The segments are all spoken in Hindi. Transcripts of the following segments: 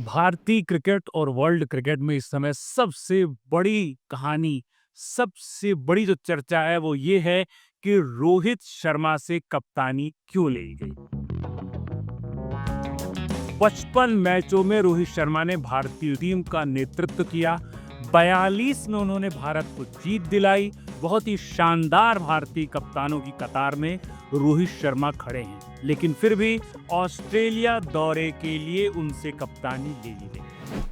भारतीय क्रिकेट और वर्ल्ड क्रिकेट में इस समय सबसे बड़ी कहानी, सबसे बड़ी जो चर्चा है वो ये है कि रोहित शर्मा से कप्तानी क्यों ली गई। 55 मैचों में रोहित शर्मा ने भारतीय टीम का नेतृत्व किया। 42 में उन्होंने भारत को जीत दिलाई। बहुत ही शानदार भारतीय कप्तानों की कतार में रोहित शर्मा खड़े हैं, लेकिन फिर भी ऑस्ट्रेलिया दौरे के लिए उनसे कप्तानी ले ली गई।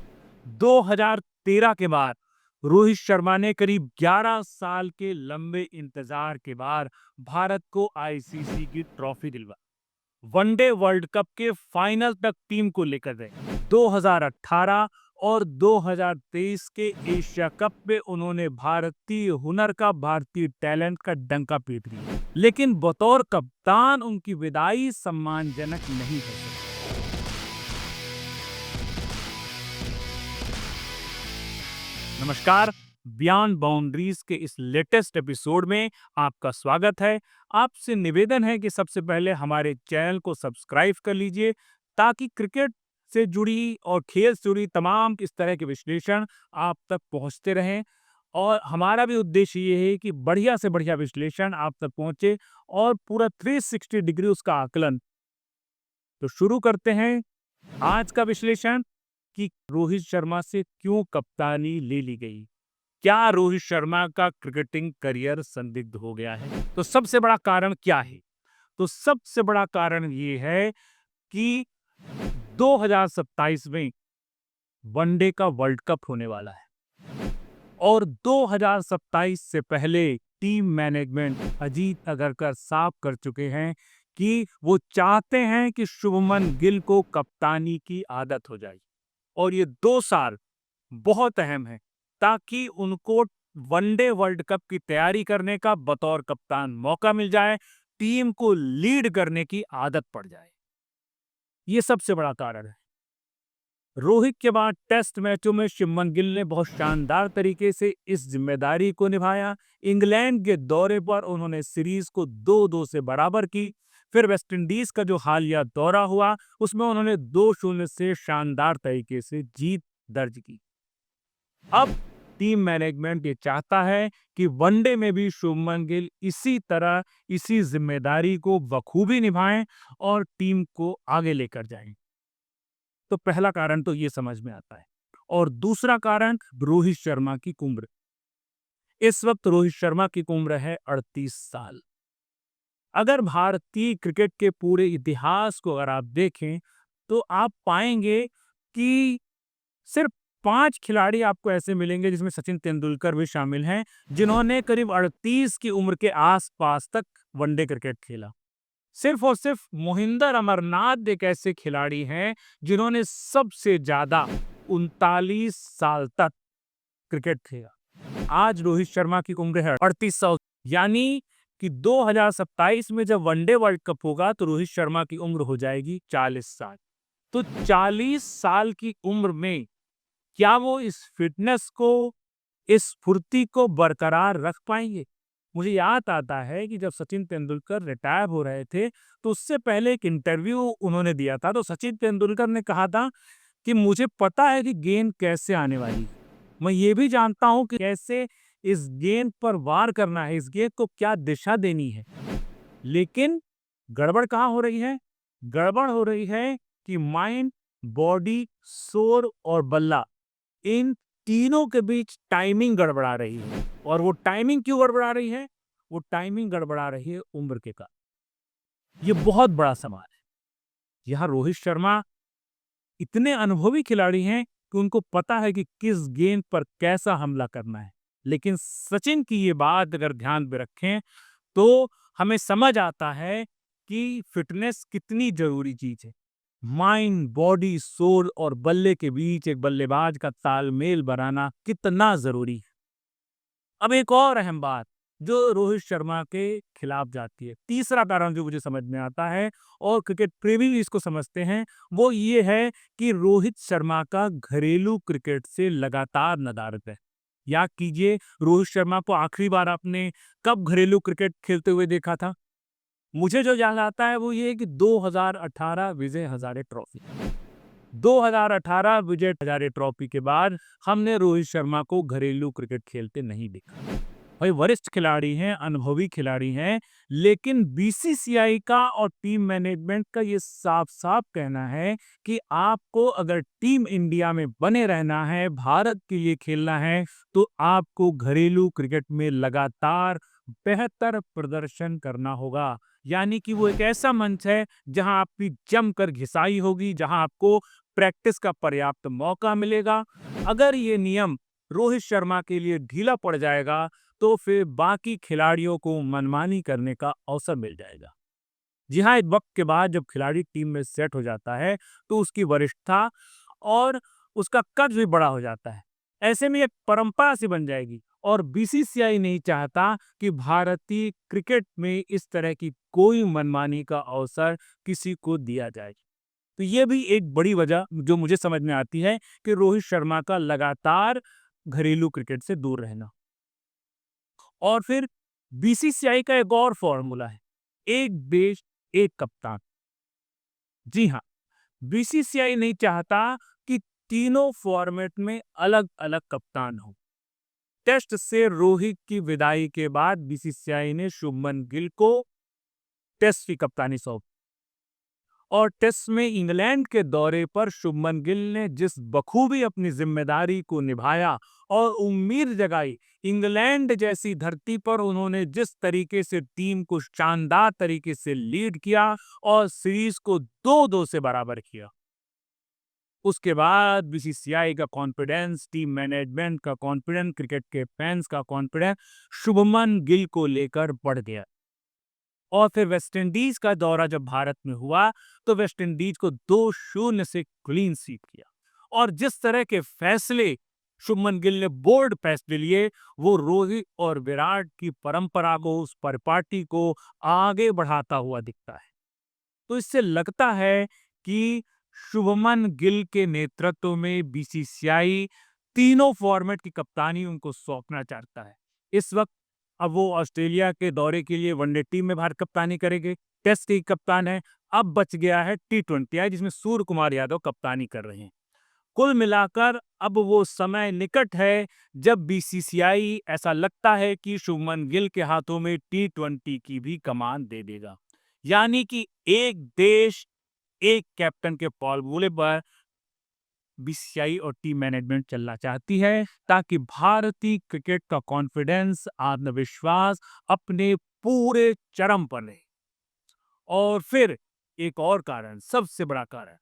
2013 के बाद रोहित शर्मा ने करीब 11 साल के लंबे इंतजार के बाद भारत को आईसीसी की ट्रॉफी दिलवाई। वनडे वर्ल्ड कप के फाइनल तक टीम को लेकर गए। 2018 और 2023 के एशिया कप में उन्होंने भारतीय हुनर का, भारतीय टैलेंट का डंका पीट दिया, लेकिन बतौर कप्तान उनकी विदाई सम्मानजनक नहीं हो सकी। नमस्कार, बियॉन्ड बाउंड्रीज के इस लेटेस्ट एपिसोड में आपका स्वागत है। आपसे निवेदन है कि सबसे पहले हमारे चैनल को सब्सक्राइब कर लीजिए ताकि क्रिकेट से जुड़ी और खेल से जुड़ी तमाम इस तरह के विश्लेषण आप तक पहुंचते रहें। और हमारा भी उद्देश्य ये है कि बढ़िया से बढ़िया विश्लेषण आप तक पहुंचे और पूरा 360 डिग्री उसका आकलन। तो शुरू करते हैं आज का विश्लेषण कि रोहित शर्मा से क्यों कप्तानी ले ली गई। क्या रोहित शर्मा का क्रिकेटिंग करियर संदिग्ध हो गया है? तो सबसे बड़ा कारण क्या है? तो सबसे बड़ा कारण ये है कि 2027 में वनडे का वर्ल्ड कप होने वाला है और 2027 से पहले टीम मैनेजमेंट अजीत अगरकर साफ कर चुके हैं कि वो चाहते हैं कि शुभमन गिल को कप्तानी की आदत हो जाए और ये 2 साल बहुत अहम है ताकि उनको वनडे वर्ल्ड कप की तैयारी करने का बतौर कप्तान मौका मिल जाए, टीम को लीड करने की आदत पड़ जाए। ये सबसे बड़ा कारण है। रोहित के बाद टेस्ट मैचों में शुभमन गिल ने बहुत शानदार तरीके से इस जिम्मेदारी को निभाया। इंग्लैंड के दौरे पर उन्होंने सीरीज को 2-2 से बराबर की। फिर वेस्टइंडीज का जो हालिया दौरा हुआ उसमें उन्होंने 2-0 से शानदार तरीके से जीत दर्ज की। अब टीम मैनेजमेंट ये चाहता है कि वनडे में भी शुभमन गिल इसी तरह इसी जिम्मेदारी को बखूबी निभाएं और टीम को आगे लेकर जाएं। तो पहला कारण तो ये समझ में आता है। और दूसरा कारण रोहित शर्मा की उम्र। इस वक्त रोहित शर्मा की उम्र है 38 साल। अगर भारतीय क्रिकेट के पूरे इतिहास को अगर आप देखें तो आप पाएंगे कि सिर्फ 5 खिलाड़ी आपको ऐसे मिलेंगे जिसमें सचिन तेंदुलकर भी शामिल हैं, जिन्होंने करीब 38 की उम्र के आसपास तक वनडे क्रिकेट खेला। सिर्फ और सिर्फ मोहिंदर अमरनाथ एक ऐसे खिलाड़ी हैं जिन्होंने सबसे ज्यादा 39 साल तक क्रिकेट खेला। आज रोहित शर्मा की उम्र है 38 साल, यानी कि 2027 में जब वनडे वर्ल्ड कप होगा तो रोहित शर्मा की उम्र हो जाएगी 40 साल। तो 40 साल की उम्र में क्या वो इस फिटनेस को, इस फुर्ती को बरकरार रख पाएंगे? मुझे याद आता है कि जब सचिन तेंदुलकर रिटायर हो रहे थे तो उससे पहले एक इंटरव्यू उन्होंने दिया था। तो सचिन तेंदुलकर ने कहा था कि मुझे पता है कि गेंद कैसे आने वाली है, मैं ये भी जानता हूं कि कैसे इस गेंद पर वार करना है, इस गेंद को क्या दिशा देनी है, लेकिन गड़बड़ कहाँ हो रही है? गड़बड़ हो रही है कि माइंड, बॉडी, सोर और बल्ला, इन तीनों के बीच टाइमिंग गड़बड़ा रही है। और वो टाइमिंग क्यों गड़बड़ा रही है? वो टाइमिंग गड़बड़ा रही है उम्र के कारण। ये बहुत बड़ा सवाल है। यहाँ रोहित शर्मा इतने अनुभवी खिलाड़ी हैं कि उनको पता है कि किस गेंद पर कैसा हमला करना है, लेकिन सचिन की ये बात अगर ध्यान में रखें तो हमें समझ आता है कि फिटनेस कितनी जरूरी चीज है। माइंड, बॉडी, सोल और बल्ले के बीच एक बल्लेबाज का तालमेल बनाना कितना जरूरी है। अब एक और अहम बात जो रोहित शर्मा के खिलाफ जाती है, तीसरा कारण जो मुझे समझ में आता है और क्रिकेट प्रेमी भी इसको समझते हैं, वो ये है कि रोहित शर्मा का घरेलू क्रिकेट से लगातार नदारद है। याद कीजिए, रोहित शर्मा को आखिरी बार आपने कब घरेलू क्रिकेट खेलते हुए देखा था? मुझे जो याद आता है वो ये है कि 2018 विजय हजारे ट्रॉफी। 2018 विजय हजारे ट्रॉफी के बाद हमने रोहित शर्मा को घरेलू क्रिकेट खेलते नहीं देखा। भाई वरिष्ठ खिलाड़ी हैं, अनुभवी खिलाड़ी हैं, लेकिन बीसीसीआई का और टीम मैनेजमेंट का ये साफ-साफ कहना है कि आपको अगर टीम इंडिया में बने रहना है, भारत के लिए खेलना है, तो आपको घरेलू क्रिकेट में लगातार बेहतर प्रदर्शन करना होगा। यानी कि वो एक ऐसा मंच है जहां आपकी जमकर घिसाई होगी, जहां आपको प्रैक्टिस का पर्याप्त मौका मिलेगा। अगर ये नियम रोहित शर्मा के लिए ढीला पड़ जाएगा, तो फिर बाकी खिलाड़ियों को मनमानी करने का अवसर मिल जाएगा। जी हाँ, एक वक्त के बाद जब खिलाड़ी टीम में सेट हो जाता है, तो उसकी वरिष्ठता और उसका कद भी बड़ा हो जाता है। ऐसे में एक परंपरा सी बन जाएगी और बीसीसीआई नहीं चाहता कि भारतीय क्रिकेट में इस तरह की कोई मनमानी का अवसर किसी को दिया जाए। तो ये भी एक बड़ी वजह जो मुझे समझ में आती है कि रोहित शर्मा का लगातार घरेलू क्रिकेट से दूर रहना। और फिर बीसीसीआई का एक और फॉर्मूला है, एक देश एक कप्तान। जी हाँ, बीसीसीआई नहीं चाहता कि तीनों फॉर्मेट में अलग अलग कप्तान हो। टेस्ट से रोहित की विदाई के बाद बीसीसीआई ने शुभमन गिल को टेस्ट की कप्तानी सौंपी और टेस्ट में इंग्लैंड के दौरे पर शुभमन गिल ने जिस बखूबी अपनी जिम्मेदारी को निभाया और उम्मीद जगाई, इंग्लैंड जैसी धरती पर उन्होंने जिस तरीके से टीम को शानदार तरीके से लीड किया और सीरीज को 2-2 से बराबर किया। उसके बाद बीसीसीआई का कॉन्फिडेंस, टीम मैनेजमेंट का कॉन्फिडेंस, क्रिकेट के फैंस का कॉन्फिडेंस शुभमन गिल को लेकर बढ़ गया। और फिर वेस्टइंडीज का दौरा जब भारत में हुआ, तो वेस्टइंडीज को 2-0 से क्लीन स्वीप किया और जिस तरह के फैसले शुभमन गिल ने बोल्ड फैसले लिए, वो रोहित और विराट की परंपरा को, उस परिपाटी को आगे बढ़ाता हुआ दिखता है। तो इससे लगता है कि शुभमन गिल के नेतृत्व में बीसीसीआई तीनों फॉर्मेट की कप्तानी उनको सौंपना चाहता है। इस वक्त अब वो ऑस्ट्रेलिया के दौरे के लिए वनडे टीम में भारत कप्तानी करेंगे, टेस्ट के कप्तान है। अब बच गया है टी20 जिसमें सूर्य कुमार यादव कप्तानी कर रहे हैं। कुल मिलाकर अब वो समय निकट है जब बीसीसीआई ऐसा लगता है कि शुभमन गिल के हाथों में टी20 की भी कमान दे देगा। यानी कि एक देश एक कैप्टन के फॉर्मूले पर बीसीसीआई और टीम मैनेजमेंट चलना चाहती है, ताकि भारतीय क्रिकेट का कॉन्फिडेंस, आत्मविश्वास अपने पूरे चरम पर रहे। और फिर एक और कारण, सबसे बड़ा कारण,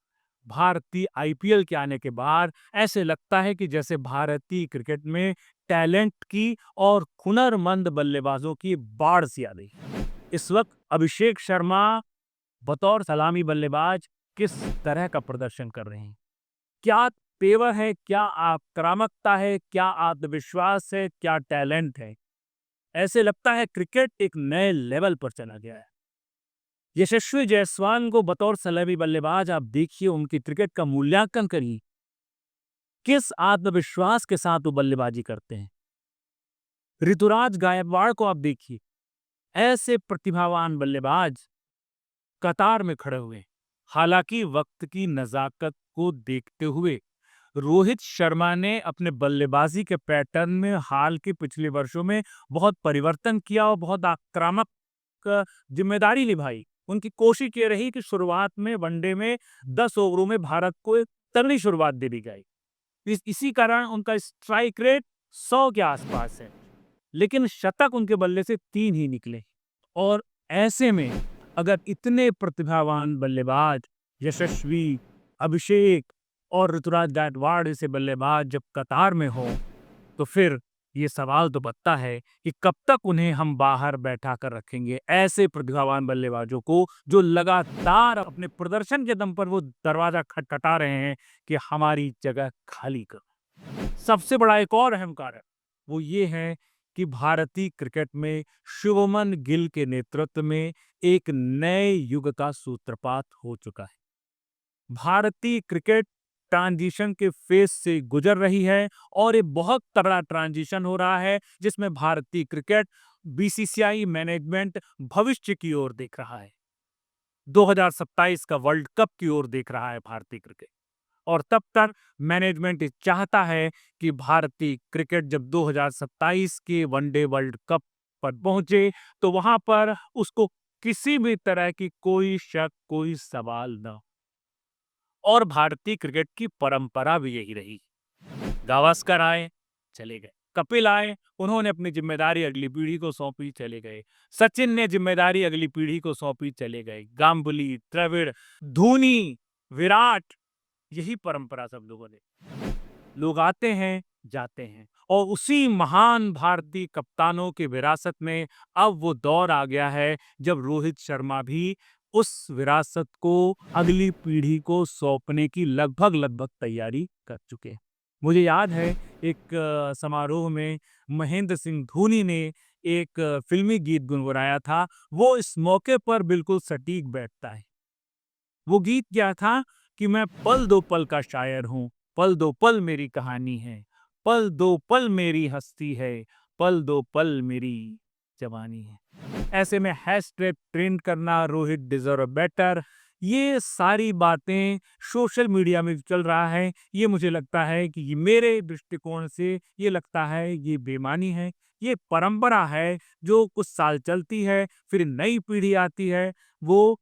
भारतीय आईपीएल के आने के बाद ऐसे लगता है कि जैसे भारतीय क्रिकेट में टैलेंट की और हुनरमंद बल्लेबाजों की बाढ़ सी आ गई। इस वक्त अभिषेक शर्मा बतौर सलामी बल्लेबाज किस तरह का प्रदर्शन कर रहे हैं? क्या तेवर है, क्या आक्रामकता है, क्या आत्मविश्वास है, क्या टैलेंट है? ऐसे लगता है क्रिकेट एक नए लेवल पर चला गया है। यशस्वी जायसवाल को बतौर सलामी बल्लेबाज आप देखिए, उनकी क्रिकेट का मूल्यांकन करिए, किस आत्मविश्वास के साथ वो बल्लेबाजी करते हैं। ऋतुराज गायकवाड़ को आप देखिए, ऐसे प्रतिभावान बल्लेबाज कतार में खड़े हुए। हालांकि वक्त की नजाकत को देखते हुए रोहित शर्मा ने अपने बल्लेबाजी के पैटर्न में हाल के पिछले वर्षों में बहुत परिवर्तन किया और बहुत आक्रामक जिम्मेदारी निभाई। उनकी कोशिश ये रही कि शुरुआत में वनडे में 10 ओवरों में भारत को एक तगड़ी शुरुआत दे दी गई। इसी कारण उनका स्ट्राइक रेट 100 के आसपास है, लेकिन शतक उनके बल्ले से 3 ही निकले। और ऐसे में अगर इतने प्रतिभावान बल्लेबाज यशस्वी, अभिषेक और ऋतुराज गायकवाड़ जैसे बल्लेबाज जब कतार में हो, तो फिर ये सवाल तो बनता है कि कब तक उन्हें हम बाहर बैठा कर रखेंगे, ऐसे प्रतिभावान बल्लेबाजों को जो लगातार अपने प्रदर्शन के दम पर वो दरवाजा खटखटा रहे हैं कि हमारी जगह खाली करो। सबसे बड़ा एक और अहम कारण वो ये है कि भारतीय क्रिकेट में शुभमन गिल के नेतृत्व में एक नए युग का सूत्रपात हो चुका है। भारतीय क्रिकेट ट्रांजिशन के फेज से गुजर रही है और ये बहुत तगड़ा ट्रांजिशन हो रहा है, जिसमें भारतीय क्रिकेट बीसीसीआई मैनेजमेंट भविष्य की ओर देख रहा है। 2027 का वर्ल्ड कप की ओर देख रहा है भारतीय क्रिकेट। और तब तक मैनेजमेंट चाहता है कि भारतीय क्रिकेट जब 2027 के वनडे वर्ल्ड कप पर पहुंचे तो वहां पर उसको किसी भी तरह की कोई शक, कोई सवाल न। और भारतीय क्रिकेट की परंपरा भी यही रही। गावस्कर आए, चले गए। कपिल आए, उन्होंने अपनी जिम्मेदारी अगली पीढ़ी को सौंपी, चले गए। सचिन ने जिम्मेदारी अगली पीढ़ी को सौंपी, चले गए। गांगुली, द्रविड़, धोनी, विराट, यही परंपरा सब लोगों ने। लोग आते हैं, जाते हैं और उसी महान भारतीय कप्तानों की विरासत में अब वो दौर आ गया है जब रोहित शर्मा भी उस विरासत को अगली पीढ़ी को सौंपने की लगभग तैयारी कर चुके हैं। मुझे याद है एक समारोह में महेंद्र सिंह धोनी ने एक फिल्मी गीत गुनगुनाया था। वो इस मौके पर बिल्कुल सटीक बैठता है। वो गीत क्या था कि मैं पल दो पल का शायर हूँ, पल दो पल मेरी कहानी है, पल दो पल मेरी हस्ती है, पल दो पल मेरी जवानी है। ऐसे में हैशटैग ट्रेंड करना, रोहित डिजर्व बेटर, ये सारी बातें सोशल मीडिया में चल रहा है। ये मुझे लगता है कि ये मेरे दृष्टिकोण से ये लगता है ये बेईमानी है। ये परंपरा है जो कुछ साल चलती है, फिर नई पीढ़ी आती है, वो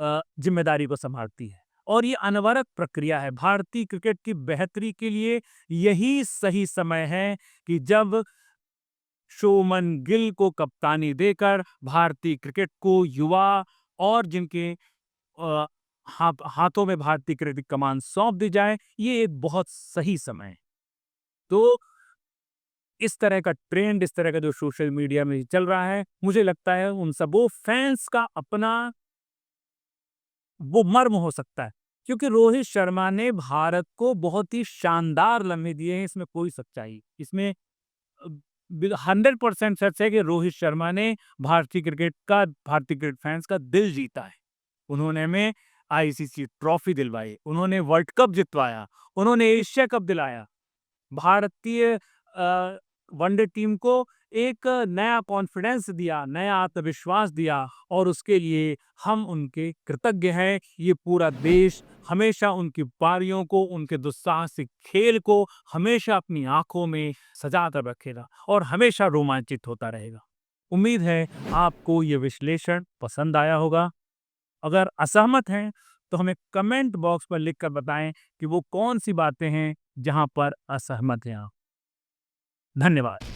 जिम्मेदारी को संभालती है और ये अनवरत प्रक्रिया है। भारतीय क्रिकेट की बेहतरी के लिए यही सही समय है कि जब शुभमन गिल को कप्तानी देकर भारतीय क्रिकेट को युवा और जिनके अ, हाथों में भारतीय क्रिकेट की कमान सौंप दी जाए, ये एक बहुत सही समय है। तो इस तरह का ट्रेंड, इस तरह का जो सोशल मीडिया में चल रहा है, मुझे लगता है उन सब वो फैंस का अपना वो मर्म हो सकता है, क्योंकि रोहित शर्मा ने भारत को बहुत ही शानदार लम्हे दिए हैं। इसमें कोई सच्चाई, इसमें 100% सच है कि रोहित शर्मा ने भारतीय क्रिकेट फैंस का दिल जीता है। उन्होंने हमें आईसीसी ट्रॉफी दिलवाई, उन्होंने वर्ल्ड कप जितवाया, उन्होंने एशिया कप दिलाया। भारतीय वनडे टीम को एक नया कॉन्फिडेंस दिया, नया आत्मविश्वास दिया और उसके लिए हम उनके कृतज्ञ हैं। ये पूरा देश हमेशा उनकी पारियों को, उनके दुस्साहसिक खेल को हमेशा अपनी आंखों में सजा कर रखेगा और हमेशा रोमांचित होता रहेगा। उम्मीद है आपको ये विश्लेषण पसंद आया होगा। अगर असहमत हैं तो हमें कमेंट बॉक्स पर लिखकर बताएं कि वो कौन सी बातें हैं जहां पर असहमत हैं आप। धन्यवाद।